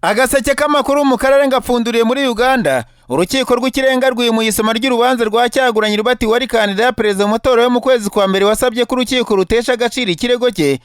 Agaseke k'amakuru mu karere ngapfunduriye muri Uganda. Urukiko rw'ikirenga rwimuye isoma ry'urubanza rwa Kyagulanyi Robert wari kandida ya perezida mu matora yo mu kwezi kwa mbere wasabye ko urukiko rutesha agaciro ikirego cye.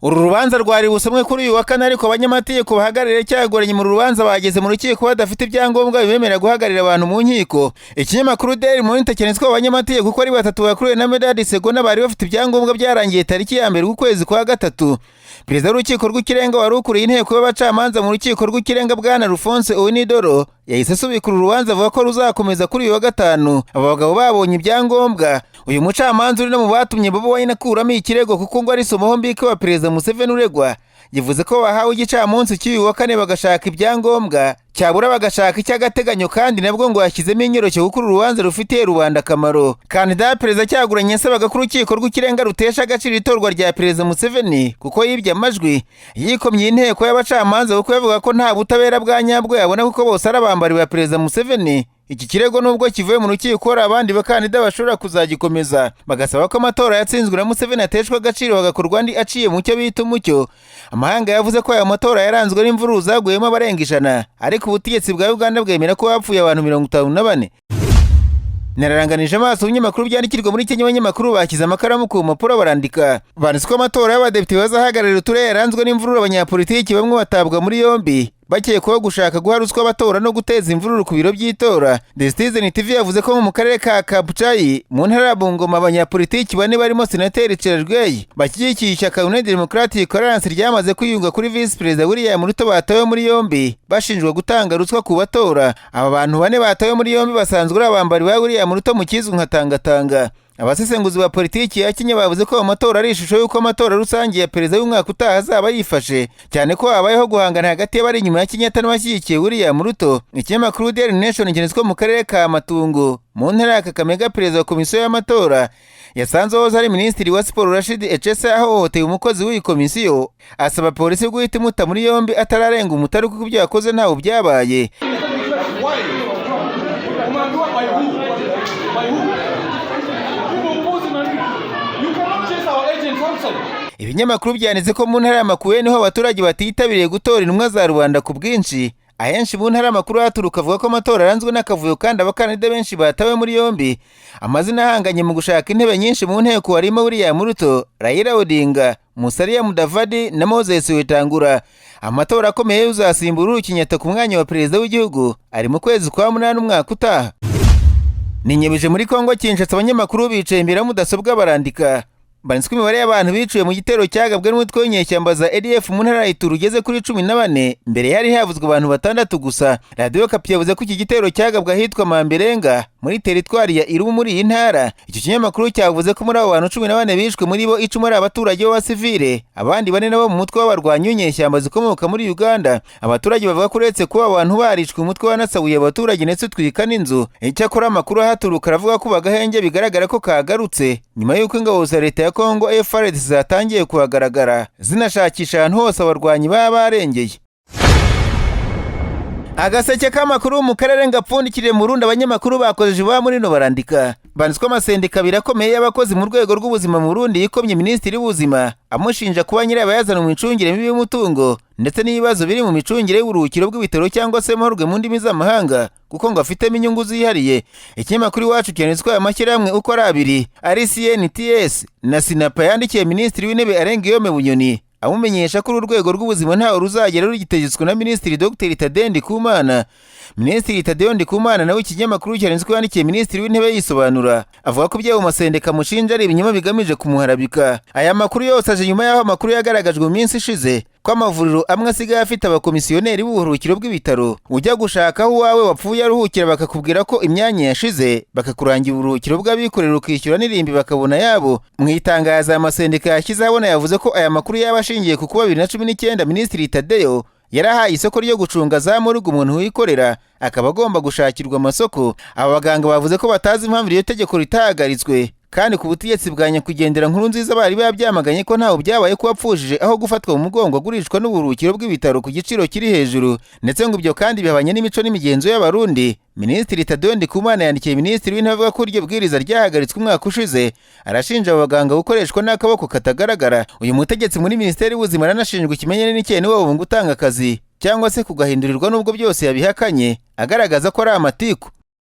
Uru rubanza rwari busomwe kuri uyu wa kane, ariko abanyamategeko bahagarariye Kyagulanyi mu rubanza bageze mu rukiko badafite ibyangombwa bibemerera guhagararira abantu mu nkiko. Ikinyamakuru Daily Monitor cyanditse ko abanyamategeko uko ari batatu bakuriwe na Medard Segona bari bafite ibyangombwa byarangiye tariki ya mbere ukwezi kwa gatatu. Perezida w'urukiko rw'ikirenga wari ukuriye inteko y'abacamanza mu rukiko rw'ikirenga Bwana Alphonse Owinidoro yahise asubika uru rubanza avuga ko ruzakomeza kuri uyu wa gatanu. Aba bagabo babonye ibyangombwa. Uyu mucamanza uri no mu batumye Bobi Wine akuramo ikirego kuko ngo ari somoho mbike wa Perezida Museveni uregwa, yavuze ko bahawe igicamunsi cy'uyu wa kane bagashaka ibyangombwa, cyabura bagashaka icy'agateganyo, kandi nabwo ngo yashyizemo inyoroshyo kuko uru rubanza rufitiye rubanda akamaro. Kandida Perezida Kyagulanyi yasabaga ko urukiko rw'ikirenga rutesha agaciro itorwa rya Perezida Museveni kuko yibye amajwi. Yikomye inteko y'abacamanza kuko yavuga ko nta butabera bwa nyabwo yabona kuko bose ari abambari ba Perezida Museveni. Iki kirego nubwo kivuye mu rukiko hari abandi bakandida bashobora kuzagikomeza, bagasaba ko amatora yatsinzwe na Museveni ateshwa agaciro hagakorwa andi aciye mu cyo bita umucyo. Amahanga yavuze ko aya matora yaranzwe n'imvururu zaguyemo abarenga 100, ariko ubutegetsi bwa Uganda bwemera ko hapfuye abantu 54. Nararanganije amaso ibinyamakuru byandikirwa muri Kenya. Abanyamakuru bakize amakaramu ku mpapuro barandika, banditse ko amatora y'abadepite bazahagararira uturere yaranzwe n'imvururu, abanyapolitiki bamwe batabwa muri yombi bakekwaho gushaka guha ruswa abatora no guteza imvururu ku biro by'itora. The Citizen TV yavuze ko mu karere ka Kabuchai mu ntara ya Bungoma abanyapolitiki bane barimo Senateri Cherargei bashyigikiye ishyaka United Democratic Alliance ryamaze kwiyunga kuri Vice President William Ruto batawe muri yombi bashinjwa gutanga ruswa ku batora. Aba bantu bane batawe muri yombi basanzwe ari abambari ba William Ruto mu kizwi nka Tangatanga. Abasesenguzi ba politiki ya Kenya bavuze ko amatora ari ishusho y'uko amatora rusange ya perezida y'umwaka utaha azaba yifashe, cyane ko habayeho guhangana hagati y'abari inyuma ya Kenyatta n'abashyigikiye William Ruto. Ikinyamakuru Daily Nation cyanditswe mu karere ka Matungo mu ntara ya Kakamega, perezida wa komisiyo y'amatora yasanze aho ari minisitiri wa siporo Rashid Echesa ahohoteye umukozi w'iyi komisiyo, asaba polisi guhita imuta muri yombi atararenga umutari kuko ibyo yakoze ntawe byabaye. Ibinyamakuru byanditse ko mu ntara ya Makueni niho abaturage batitabiriye gutora intumwa za rubanda ku bwinshi. Ahenshi mu ntara y'amakuru haturuka avuga ko amatora aranzwe n'akavuyo kandi abakandida benshi batawe muri yombi. Amazina ahanganye mu gushaka intebe nyinshi mu nteko harimo William Ruto, Raila Odinga, Musalia Mudavadi na Moses Wetangula. Amatora akomeye uzasimbura Uhuru Kenyatta ku mwanya wa perezida w'igihugu ari mu kwezi kwa 8 umwaka utaha. Ninyebeje muri Kongo Kinshasa, abanyamakuru bicaye imbere mudasobwa barandika, banditswe imibare y'abantu biciwe mu gitero cyagabwe n'umutwe w'inyeshyamba za ADF mu ntara y'Ituri ugeze kuri 14. Mbere yari havuzwe abantu 6 gusa. Radio Okapi yavuze ko iki gitero cyagabwe ahitwa Mamberenga muri teritwari ya Irumu muri iyi ntara. Icyo kinyamakuru cyavuze ko muri abo bantu 14 bishwe muri bo 10 ari abaturage b'abasivile, abandi 4 nabo mu mutwe w'abarwanyi w'inyeshyamba zikomoka muri Uganda. Abaturage bavuga ko uretse kuba abantu barishwe umutwe wanasabuye abaturage ndetse utwika n'inzu. Icyakora amakuru ahaturuka aravuga ko bagahenge bigaragara ko kagarutse nyuma y'uko ingabo za leta ya Kongo FARDC zatangiye kuhagaragara zinashakisha ahantu hose abarwanyi baba barengeye. Agaseke k'amakuru mu karere ngapfundikiriye mu Burundi, abanyamakuru bakojeje ba muri no barandika, banditswe amasendika birakomeye y'abakozi mu rwego rw'ubuzima mu Burundi yikomye minisitiri w'ubuzima amushinja kuba nyirabayazana mu micungire mibi y'umutungo ndetse n'ibibazo biri mu micungire y'uburuhukiro bw'ibitaro cyangwa se morgue mu ndimi z'amahanga kuko ngo afitemo inyungu zihariye. Ikinyamakuru Iwacu cyanditswe amashyirahamwe uko ari 2 ari CNTS na Sinapa yandikiye minisitiri w'intebe Arengiyome Bunyoni amumenyesha ko urwego rw'ubuzima ntaho ruzagera rugitegetswe na minisitiri Dr Tadei Ndikumana. Minisitiri Tadei Ndikumana nawe ikinyamakuru cyanditswe yandikiye minisitiri w'intebe yisobanura, avuga ko byabo masendeka mushinja ari ibinyoma bigamije kumuharabika. Aya makuru yose aje nyuma y'aho amakuru yagaragajwe mu minsi ishize ko amavuriro amwe asigaye afite abakomisiyoneri b'uburuhukiro bw'ibitaro. Ujya gushaka aho uwawe wapfuye aruhukira bakakubwira ko imyanya yashize, bakakurangira uburuhukiro bw'abikorera ukishyura n'irimbi bakabona yabo. Mu itangazo aya masendeka yashyize abona yavuze ko aya makuru yaba ashingiye ku kuba 2019 minisitiri Tadei yarahaye isoko ryo gucunga za morgue umuntu wikorera akaba agomba gushakirwa amasoko. Aba baganga bavuze ko batazi impamvu iyo tegeko ritahagaritswe, kandi ku butegetsi bwa nyakwigendera Nkurunziza bari babyamaganye ko ntaho byabaye ko wapfushije aho gufatwa mu mugongo agurishwa n'uburuhukiro bw'ibitaro ku giciro kiri hejuru, ndetse ngo ibyo kandi bihabanye n'imico n'imigenzo y'abarundi. Minisitiri Tadei Ndikumana yandikiye minisitiri w'intebe avuga ko iryo bwiriza ryahagaritswe umwaka ushize. Arashinja abaganga gukoreshwa n'akaboko katagaragara. Uyu mutegetsi muri minisiteri y'ubuzima aranashinjwa ikimenyane n'icyene wabo ngo utanga akazi cyangwa se kugahindurirwa n'ubwo byose yabihakanye agaragaza ko ari amatiku.